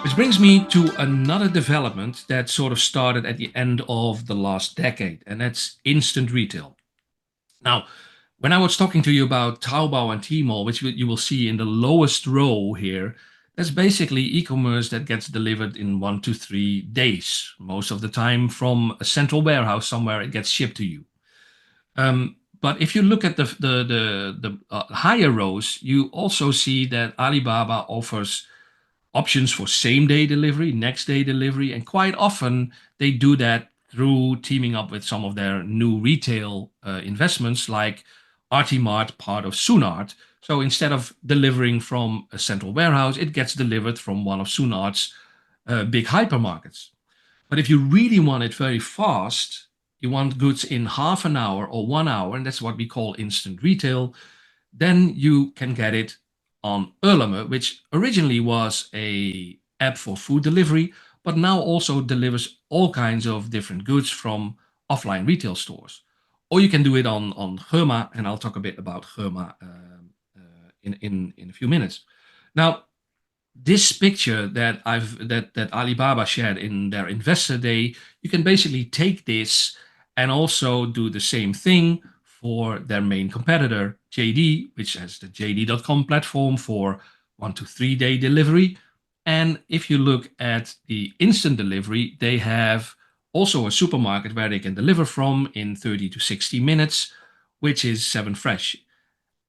Which brings me to another development that sort of started at the end of the last decade, and that's instant retail. Now, when I was talking to you about Taobao and Tmall, which you will see in the lowest row here, that's basically e-commerce that gets delivered in 1 to 3 days. Most of the time from a central warehouse somewhere, it gets shipped to you. But if you look at the higher rows, you also see that Alibaba offers options for same day delivery, next day delivery, and quite often they do that through teaming up with some of their new retail investments like Artimart, part of Sunart. So instead of delivering from a central warehouse, it gets delivered from one of Sunart's big hypermarkets. But if you really want it very fast, you want goods in half an hour or 1 hour, and that's what we call instant retail, then you can get it on Erleme, which originally was a app for food delivery, but now also delivers all kinds of different goods from offline retail stores. Or you can do it on Germa, and I'll talk a bit about Germa in a few minutes. Now, this picture that Alibaba shared in their investor day, you can basically take this and also do the same thing for their main competitor, JD, which has the JD.com platform for 1 to 3 day delivery. And if you look at the instant delivery, they have also a supermarket where they can deliver from in 30 to 60 minutes, which is 7Fresh.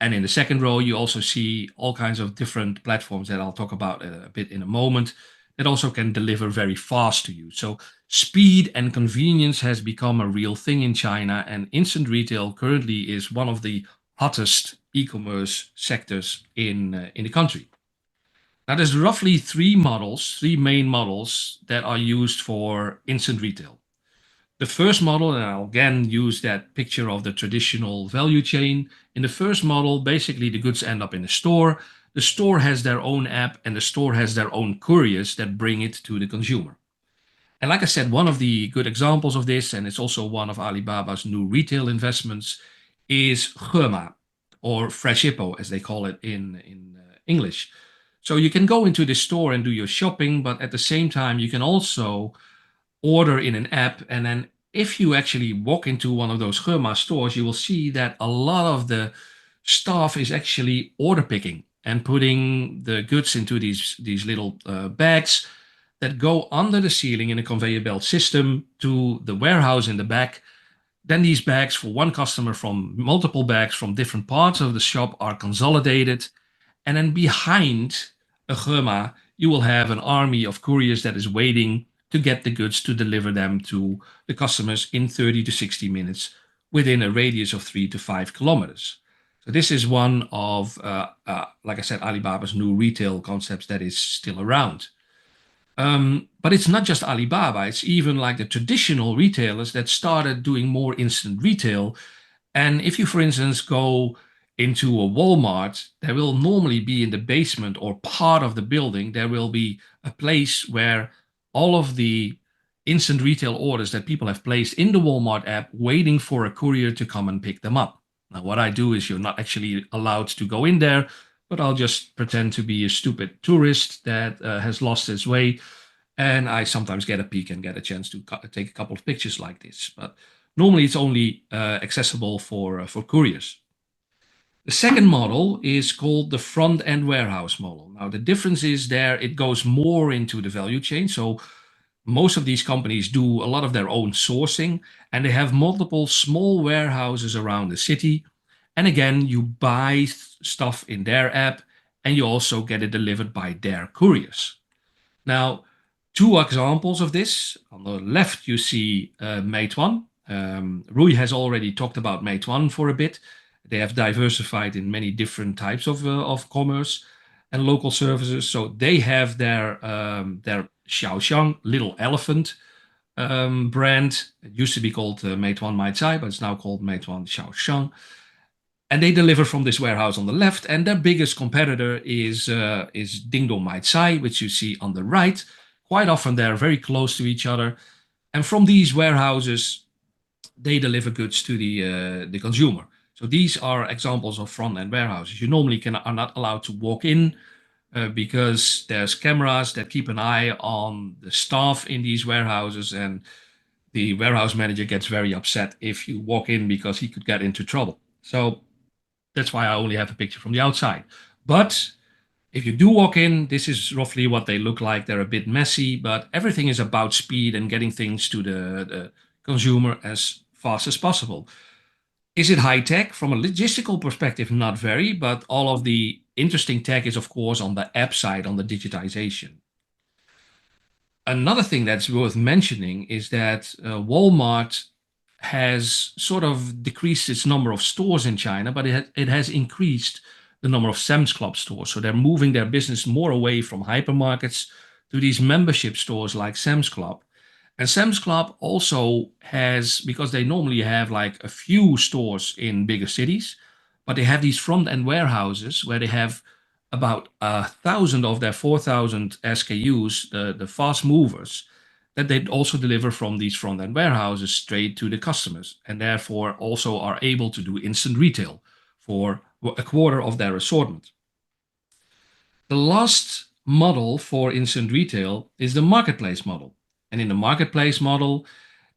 And in the second row, you also see all kinds of different platforms that I'll talk about a bit in a moment that also can deliver very fast to you. So speed and convenience has become a real thing in China, and instant retail currently is one of the hottest e-commerce sectors in the country. Now, there's roughly three main models that are used for instant retail. The first model, and I'll again use that picture of the traditional value chain. In the first model, basically the goods end up in the store. The store has their own app, and the store has their own couriers that bring it to the consumer. And like I said, one of the good examples of this, and it's also one of Alibaba's new retail investments, is Germa, or Fresh Hippo, as they call it in English. So you can go into the store and do your shopping, but at the same time, you can also order in an app. And then if you actually walk into one of those Germa stores, you will see that a lot of the staff is actually order picking and putting the goods into these little bags that go under the ceiling in a conveyor belt system to the warehouse in the back. Then these bags for one customer from multiple bags from different parts of the shop are consolidated. And then behind a Germa, you will have an army of couriers that is waiting to get the goods to deliver them to the customers in 30 to 60 minutes within a radius of 3 to 5 kilometers. So this is one of, like I said, Alibaba's new retail concepts that is still around. But it's not just Alibaba, it's even like the traditional retailers that started doing more instant retail. And if you, for instance, go into a Walmart, there will normally be in the basement or part of the building, there will be a place where all of the instant retail orders that people have placed in the Walmart app waiting for a courier to come and pick them up. Now, what I do is you're not actually allowed to go in there, but I'll just pretend to be a stupid tourist that has lost his way. And I sometimes get a peek and get a chance to take a couple of pictures like this. But normally it's only accessible for couriers. The second model is called the front-end warehouse model. Now, the difference is there it goes more into the value chain. So most of these companies do a lot of their own sourcing, and they have multiple small warehouses around the city. And again, you buy stuff in their app, and you also get it delivered by their couriers. Now, two examples of this. On the left, you see Meituan. Rui has already talked about Meituan for a bit. They have diversified in many different types of commerce and local services. So they have their Xiaoxiang Little Elephant brand. It used to be called Meituan Maicai, but it's now called Meituan Xiaoxiang. And they deliver from this warehouse on the left. And their biggest competitor is Dingdong Maicai, which you see on the right. Quite often they're very close to each other. And from these warehouses, they deliver goods to the consumer. So these are examples of front-end warehouses. You normally are not allowed to walk in because there's cameras that keep an eye on the staff in these warehouses, and the warehouse manager gets very upset if you walk in because he could get into trouble. So that's why I only have a picture from the outside. But if you do walk in, this is roughly what they look like. They're a bit messy, but everything is about speed and getting things to the consumer as fast as possible. Is it high tech? From a logistical perspective, not very, but all of the interesting tech is, of course, on the app side, on the digitization. Another thing that's worth mentioning is that Walmart has sort of decreased its number of stores in China, but it has increased the number of Sam's Club stores. So they're moving their business more away from hypermarkets to these membership stores like Sam's Club. And Sam's Club also has, because they normally have like a few stores in bigger cities, but they have these front end warehouses where they have about 1,000 of their 4,000 SKUs, the fast movers, that they also deliver from these front end warehouses straight to the customers, and therefore also are able to do instant retail for a quarter of their assortment. The last model for instant retail is the marketplace model. And in the marketplace model,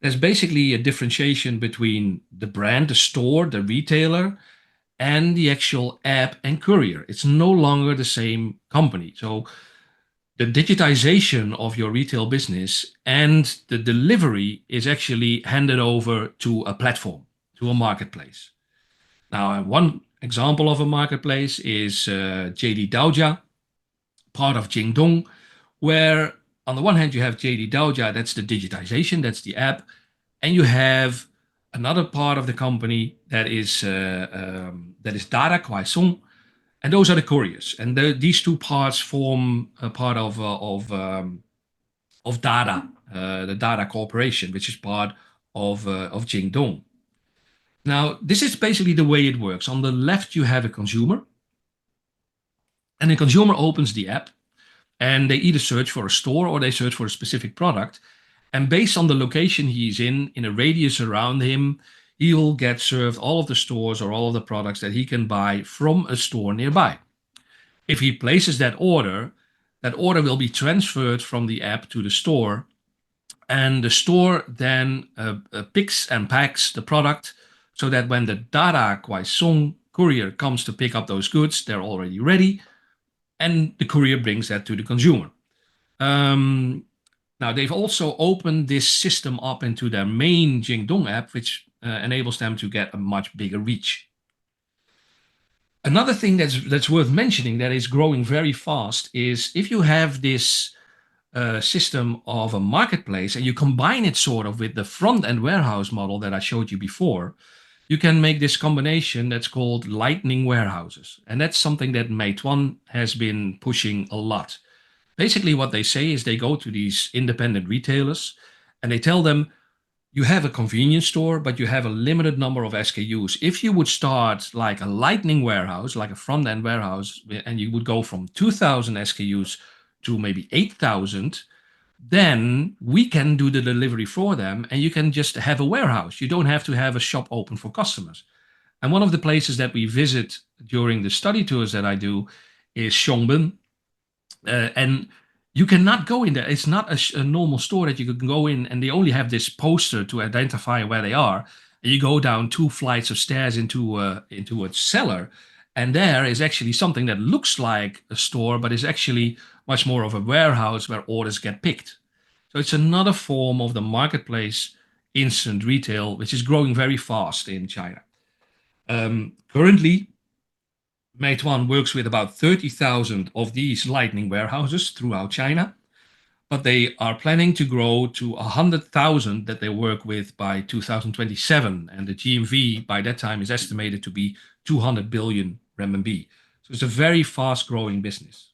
there's basically a differentiation between the brand, the store, the retailer, and the actual app and courier. It's no longer the same company. So the digitization of your retail business and the delivery is actually handed over to a platform, to a marketplace. Now, one example of a marketplace is JD Daojia, part of Jingdong, where on the one hand you have JD Daojia, that's the digitization, that's the app, and you have another part of the company that is Dada Kuaisong, and those are the couriers. And these two parts form a part of Dada, the Dada Corporation, which is part of Jingdong. Now, this is basically the way it works. On the left, you have a consumer, and the consumer opens the app, and they either search for a store or they search for a specific product. And based on the location he's in a radius around him, he will get served all of the stores or all of the products that he can buy from a store nearby. If he places that order will be transferred from the app to the store, and the store then picks and packs the product so that when the Dada Kuaisong courier comes to pick up those goods, they're already ready, and the courier brings that to the consumer. Um, Now, they've also opened this system up into their main Jingdong app, which enables them to get a much bigger reach. Another thing that's worth mentioning that is growing very fast is if you have this system of a marketplace and you combine it sort of with the front end warehouse model that I showed you before, you can make this combination that's called lightning warehouses. And that's something that Meituan has been pushing a lot. Basically, what they say is they go to these independent retailers and they tell them, you have a convenience store, but you have a limited number of SKUs. If you would start like a lightning warehouse, like a front end warehouse, and you would go from 2,000 SKUs to maybe 8,000, then we can do the delivery for them and you can just have a warehouse. You don't have to have a shop open for customers. And one of the places that we visit during the study tours that I do is Xiongben, and you cannot go in there. It's not a normal store that you can go in and they only have this poster to identify where they are. And you go down 2 flights of stairs into a cellar, and there is actually something that looks like a store, but is actually much more of a warehouse where orders get picked. So it's another form of the marketplace instant retail, which is growing very fast in China. Currently, Meituan works with about 30,000 of these lightning warehouses throughout China, but they are planning to grow to 100,000 that they work with by 2027. And the GMV by that time is estimated to be 200 billion renminbi. So it's a very fast growing business.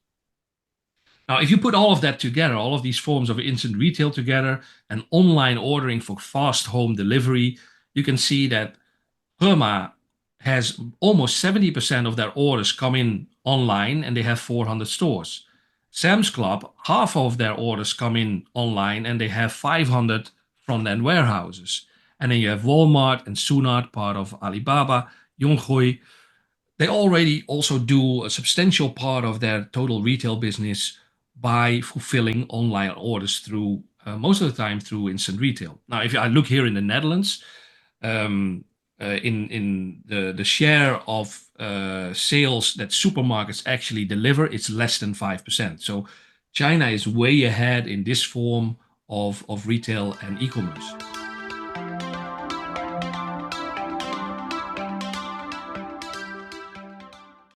Now, if you put all of that together, all of these forms of instant retail together, and online ordering for fast home delivery, you can see that Hema has almost 70% of their orders come in online and they have 400 stores. Sam's Club, half of their orders come in online and they have 500 front end warehouses. And then you have Walmart and Sunart, part of Alibaba. Yonghui, they already also do a substantial part of their total retail business by fulfilling online orders through most of the time through instant retail. Now, if I look here in the Netherlands, in the share of sales that supermarkets actually deliver, it's less than 5%. So China is way ahead in this form of retail and e-commerce.